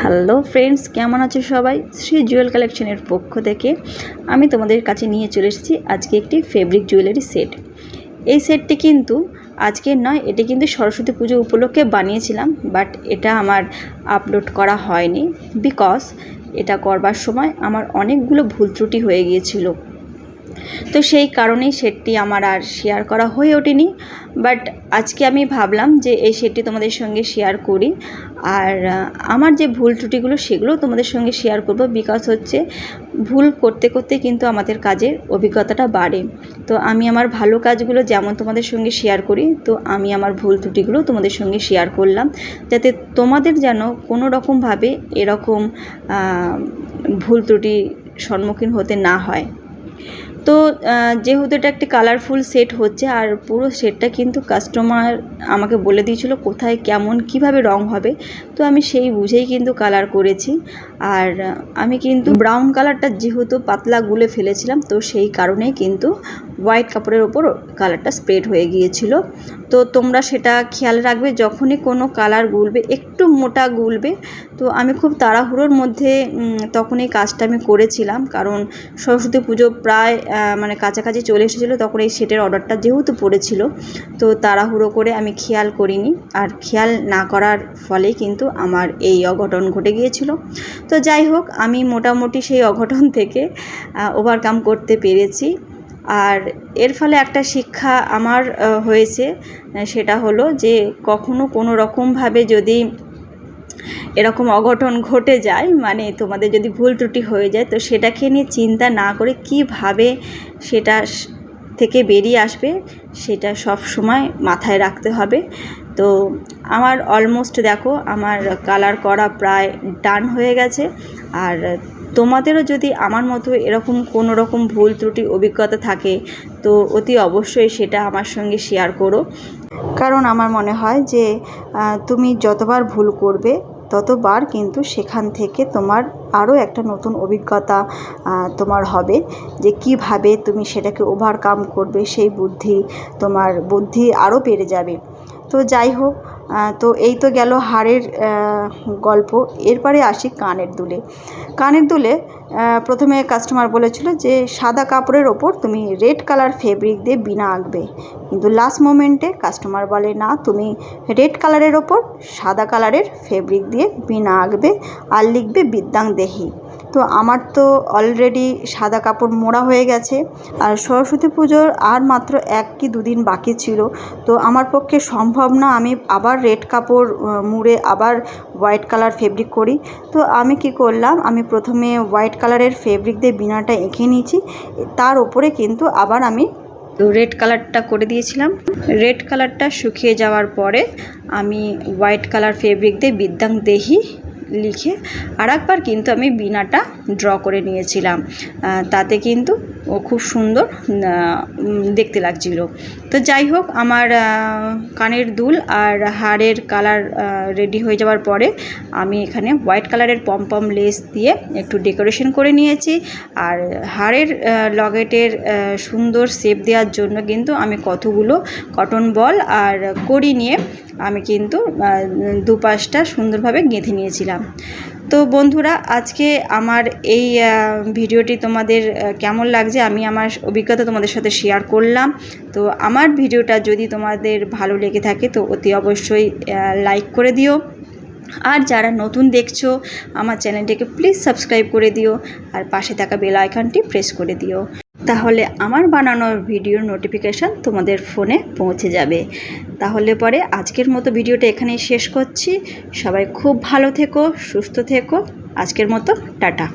Hello friends, কেমন আছো সবাই? শ্রী জুয়েল কালেকশনের পক্ষ থেকে আমি তোমাদের কাছে নিয়ে চলে এসেছি আজকে একটি ফেব্রিক জুয়েলারি সেট। এই সেটটি কিন্তু আজকের নয়, এটি কিন্তু সরস্বতী পুজো উপলক্ষে বানিয়েছিলাম, বাট এটা আমার আপলোড করা হয়নি বিকজ এটা করবার সময় আমার অনেকগুলো ভুল ত্রুটি হয়ে গিয়েছিল। তো সেই কারণেই সেটটি আমার আর শেয়ার করা হয়ে ওঠেনি। বাট আজকে আমি ভাবলাম যে এই সেটটি তোমাদের সঙ্গে শেয়ার করি, আর আমার যে ভুল ত্রুটিগুলো সেগুলো তোমাদের সঙ্গে শেয়ার করব। বিকজ হচ্ছে ভুল করতে করতে কিন্তু আমাদের কাজের অভিজ্ঞতাটা বাড়ে। তো আমি আমার ভালো কাজগুলো যেমন তোমাদের সঙ্গে শেয়ার করি, তো আমি আমার ভুল ত্রুটিগুলো তোমাদের সঙ্গে শেয়ার করলাম, যাতে তোমাদের যেন কোনো রকমভাবে এরকম ভুল ত্রুটির সম্মুখীন হতে না হয়। তো যেহেতু এটা একটি কালারফুল সেট হচ্ছে, আর পুরো সেটটা কিন্তু কাস্টমার আমাকে বলে দিয়েছিল কোথায় কেমন কিভাবে রং হবে, তো আমি সেই বুঝেই কিন্তু কালার করেছি। আর আমি কিন্তু ব্রাউন কালারটা যেহেতু পাতলা গুলে ফেলেছিলাম, তো সেই কারণেই কিন্তু হোয়াইট কাপড়ের ওপর কালারটা স্প্রেড হয়ে গিয়েছিল। তো তোমরা সেটা খেয়াল রাখবে যখনই কোনো কালার গুলবে, একটু মোটা গুলবে। তো আমি খুব তাড়াহুড়োর মধ্যে তখন এই কাজটা আমি করেছিলাম, কারণ সরস্বতী পুজো প্রায় মানে কাছাকাছি চলে এসেছিলো। তখন এই সেটের অর্ডারটা যেহেতু পড়েছিল, তো তাড়াহুড়ো করে আমি খেয়াল করিনি, আর খেয়াল না করার ফলেই কিন্তু আমার এই অঘটন ঘটে গিয়েছিল। তো যাই হোক, আমি মোটামুটি সেই অঘটন থেকে ওভারকাম করতে পেরেছি। আর এর ফলে একটা শিক্ষা আমার হয়েছে, সেটা হলো যে কখনো কোনো রকমভাবে যদি এরকম অঘটন ঘটে যায়, মানে তোমাদের যদি ভুল ত্রুটি হয়ে যায়, তো সেটাকে নিয়ে চিন্তা না করে কিভাবে সেটা থেকে বেরিয়ে আসবে সেটা সব সময় মাথায় রাখতে হবে। তো আমার অলমোস্ট দেখো আমার কালার করা প্রায় ডান হয়ে গেছে। আর তোমাদেরও যদি আমার মতো এরকম কোনো রকম ভুল ত্রুটি অভিজ্ঞতা থাকে, তো অতি অবশ্যই সেটা আমার সঙ্গে শেয়ার করো। কারণ আমার মনে হয় যে তুমি যতবার ভুল করবে ততবার কিন্তু সেখান থেকে তোমার আরও একটা নতুন অভিজ্ঞতা তোমার হবে, যে কিভাবে তুমি সেটাকে ওভারকাম করবে। সেই তোমার বুদ্ধি আরও বেড়ে যাবে। তো যাই হোক, তো এই তো গেল হাড়ের গল্প। এরপরে আসি কানের দুলে। কানের দুলে প্রথমে কাস্টমার বলেছিল যে সাদা কাপড়ের ওপর তুমি রেড কালার ফেব্রিক দিয়ে বিনা আঁকবে, কিন্তু লাস্ট মোমেন্টে কাস্টমার বলে না, তুমি রেড কালারের ওপর সাদা কালারের ফেব্রিক দিয়ে বিনা আঁকবে আর লিখবে বিদ্যাং দেহি। তো আমার তো অলরেডি সাদা কাপড় মোড়া হয়ে গেছে, আর সরস্বতী পুজোর আর মাত্র 1 কি 2 দিন বাকি ছিল। তো আমার পক্ষে সম্ভব না আমি আবার রেড কাপড় মুড়ে আবার হোয়াইট কালার ফেব্রিক করি। তো আমি কি করলাম, আমি প্রথমে হোয়াইট কালারের ফেব্রিক দিয়ে বিনাটা এঁকে নিয়েছি, তার ওপরে কিন্তু আবার আমি রেড কালারটা করে দিয়েছিলাম। রেড কালারটা শুকিয়ে যাওয়ার পরে আমি হোয়াইট কালার ফেব্রিক দিয়ে বিদ্যাং দেহি লিখে আর একবার কিন্তু আমি বিনাটা ড্র করে নিয়েছিলাম। তাতে কিন্তু ও খুব সুন্দর দেখতে লাগছিল। তো যাই হোক, আমার কানের দুল আর হাড়ের কালার রেডি হয়ে যাওয়ার পরে আমি এখানে হোয়াইট কালারের পম লেস দিয়ে একটু ডেকোরেশন করে নিয়েছি। আর হাড়ের লকেটের সুন্দর শেপ দেওয়ার জন্য কিন্তু আমি কতগুলো কটন বল আর কড়ি নিয়ে আমি কিন্তু দুপাশটা সুন্দরভাবে গেঁথে নিয়েছিলাম। তো বন্ধুরা, আজকে আমার এই ভিডিওটি তোমাদের কেমন লাগছে, আমি আমার অভিজ্ঞতা তোমাদের সাথে শেয়ার করলাম। তো আমার ভিডিওটা যদি তোমাদের ভালো লেগে থাকে তো অতি অবশ্যই লাইক করে দিও, আর যারা নতুন দেখছো আমার চ্যানেলটিকে প্লিজ সাবস্ক্রাইব করে দিও, আর পাশে থাকা বেল আইকনটি প্রেস করে দিও, তাহলে আমার বানানো ভিডিওর নোটিফিকেশান তোমাদের ফোনে পৌঁছে যাবে। তাহলে পরে আজকের মতো ভিডিওটা এখানেই শেষ করছি। সবাই খুব ভালো থেকো, সুস্থ থেকো। আজকের মতো টাটা।